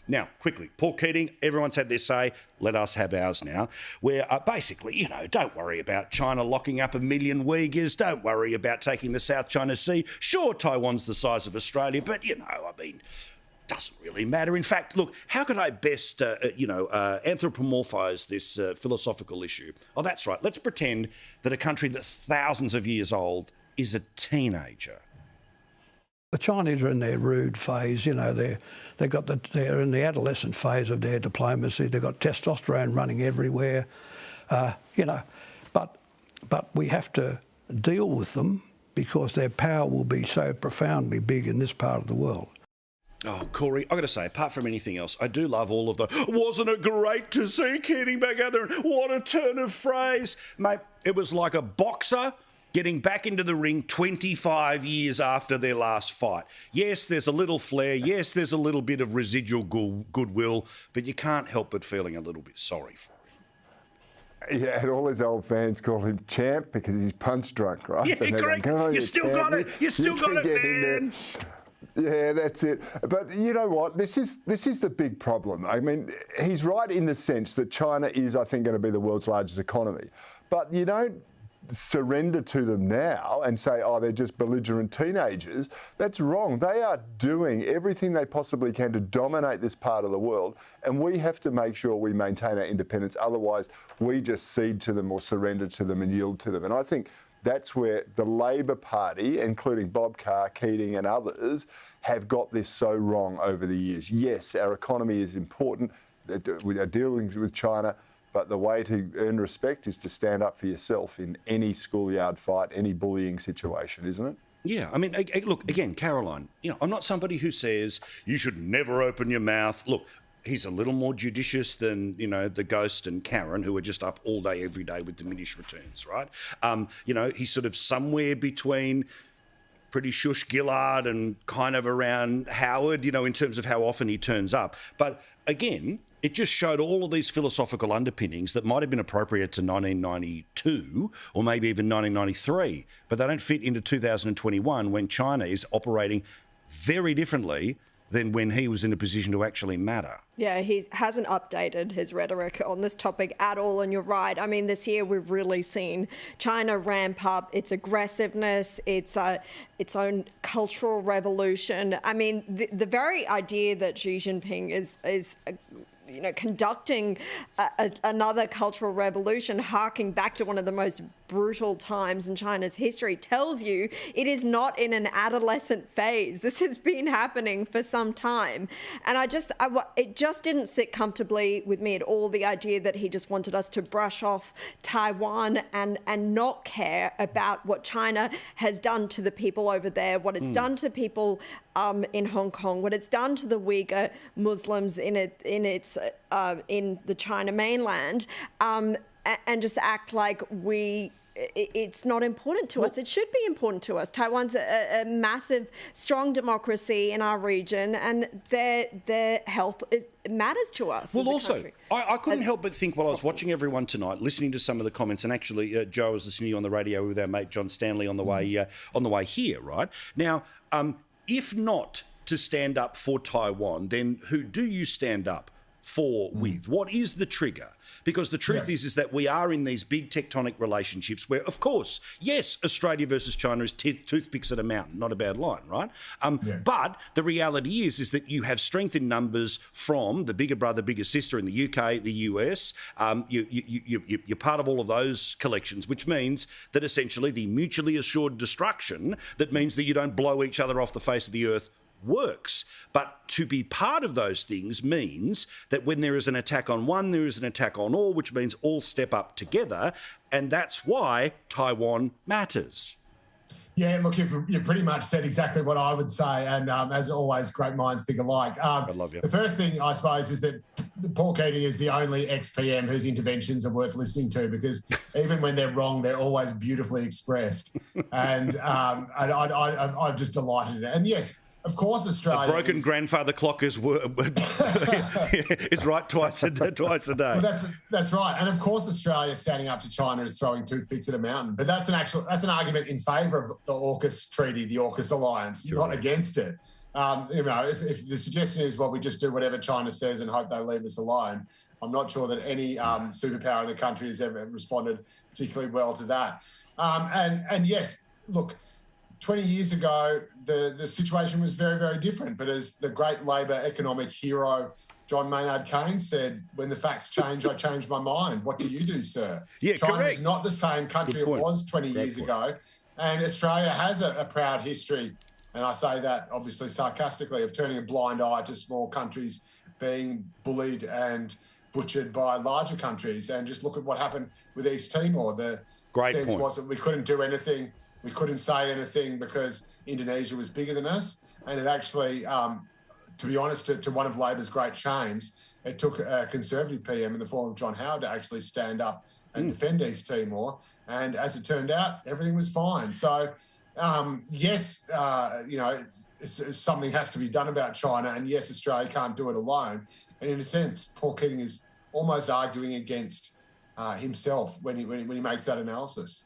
Now, quickly, Paul Keating, everyone's had their say. Let us have ours now. Where basically, don't worry about China locking up 1 million Uyghurs. Don't worry about taking the South China Sea. Sure, Taiwan's the size of Australia, but, doesn't really matter. In fact, look, how could I best, anthropomorphise this philosophical issue? Oh, that's right. Let's pretend that a country that's thousands of years old is a teenager. The Chinese are in their rude phase, they're in the adolescent phase of their diplomacy. They've got testosterone running everywhere, but we have to deal with them because their power will be so profoundly big in this part of the world. Oh, Corey, I've got to say, apart from anything else, I do love all of the, wasn't it great to see Keating back out there? And what a turn of phrase. Mate, it was like a boxer getting back into the ring 25 years after their last fight. Yes, there's a little flair. Yes, there's a little bit of residual goodwill, but you can't help but feeling a little bit sorry for him. Yeah, and all his old fans call him champ because he's punch drunk, right? Yeah, correct. You still got it. You still got it, man. Yeah, that's it. But you know what? This is the big problem. I mean, he's right in the sense that China is, I think, going to be the world's largest economy. But you don't surrender to them now and say, oh, they're just belligerent teenagers. That's wrong. They are doing everything they possibly can to dominate this part of the world, and we have to make sure we maintain our independence. Otherwise, we just cede to them or surrender to them and yield to them. And I think that's where the Labor Party, including Bob Carr, Keating and others, have got this so wrong over the years. Yes, our economy is important. We are dealing with China, but the way to earn respect is to stand up for yourself in any schoolyard fight, any bullying situation, isn't it? Yeah, I mean, look, again, Caroline, I'm not somebody who says you should never open your mouth. Look, he's a little more judicious than, the Ghost and Karen, who are just up all day, every day with diminished returns, right? He's sort of somewhere between pretty shush Gillard and kind of around Howard, in terms of how often he turns up. But again, it just showed all of these philosophical underpinnings that might have been appropriate to 1992 or maybe even 1993, but they don't fit into 2021 when China is operating very differently than when he was in a position to actually matter. Yeah, he hasn't updated his rhetoric on this topic at all, and you're right. I mean, this year we've really seen China ramp up its aggressiveness, its own cultural revolution. I mean, the very idea that Xi Jinping is conducting another cultural revolution, harking back to one of the most brutal times in China's history, tells you it is not in an adolescent phase. This has been happening for some time. And it just didn't sit comfortably with me at all, the idea that he just wanted us to brush off Taiwan and not care about what China has done to the people over there, what it's done to people in Hong Kong, what it's done to the Uyghur Muslims in the China mainland, and just act like it's not important to us. It should be important to us. Taiwan's a massive, strong democracy in our region, and their health matters to us. Well, also, I couldn't help but think while I was watching everyone tonight, listening to some of the comments, and actually, Joe, I was listening to you on the radio with our mate John Stanley on the way here. Right now, if not to stand up for Taiwan, then who do you stand up for with? What is the trigger? Because the truth is that we are in these big tectonic relationships where, of course, yes, Australia versus China is toothpicks at a mountain, not a bad line, right? But the reality is that you have strength in numbers from the bigger brother, bigger sister in the UK, the US. You're part of all of those collections, which means that essentially the mutually assured destruction that means that you don't blow each other off the face of the earth works. But to be part of those things means that when there is an attack on one, there is an attack on all, which means all step up together. And that's why Taiwan matters. Yeah, look, you've pretty much said exactly what I would say. And as always, great minds think alike. I love you. The first thing, I suppose, is that Paul Keating is the only ex-PM whose interventions are worth listening to, because even when they're wrong, they're always beautifully expressed. And I'm just delighted in it. And yes, of course, Australia. A broken grandfather clock is right twice a day. Well, that's right, and of course, Australia standing up to China is throwing toothpicks at a mountain. But that's an argument in favour of the AUKUS treaty, the AUKUS alliance, not against it. if the suggestion is, well, we just do whatever China says and hope they leave us alone, I'm not sure that any superpower in the country has ever responded particularly well to that. And yes, look, 20 years ago, the situation was very, very different. But as the great Labor economic hero John Maynard Keynes said, when the facts change, I change my mind. What do you do, sir? Yeah, China correct. is not the same country it was 20 years ago. And Australia has a proud history, and I say that obviously sarcastically, of turning a blind eye to small countries being bullied and butchered by larger countries. And just look at what happened with East Timor. The sense was that we couldn't do anything, we couldn't say anything because Indonesia was bigger than us. And it actually, to be honest, to one of Labor's great shames, it took a Conservative PM in the form of John Howard to actually stand up and defend East Timor. And as it turned out, everything was fine. So, yes, something has to be done about China. And yes, Australia can't do it alone. And in a sense, Paul Keating is almost arguing against himself when he makes that analysis.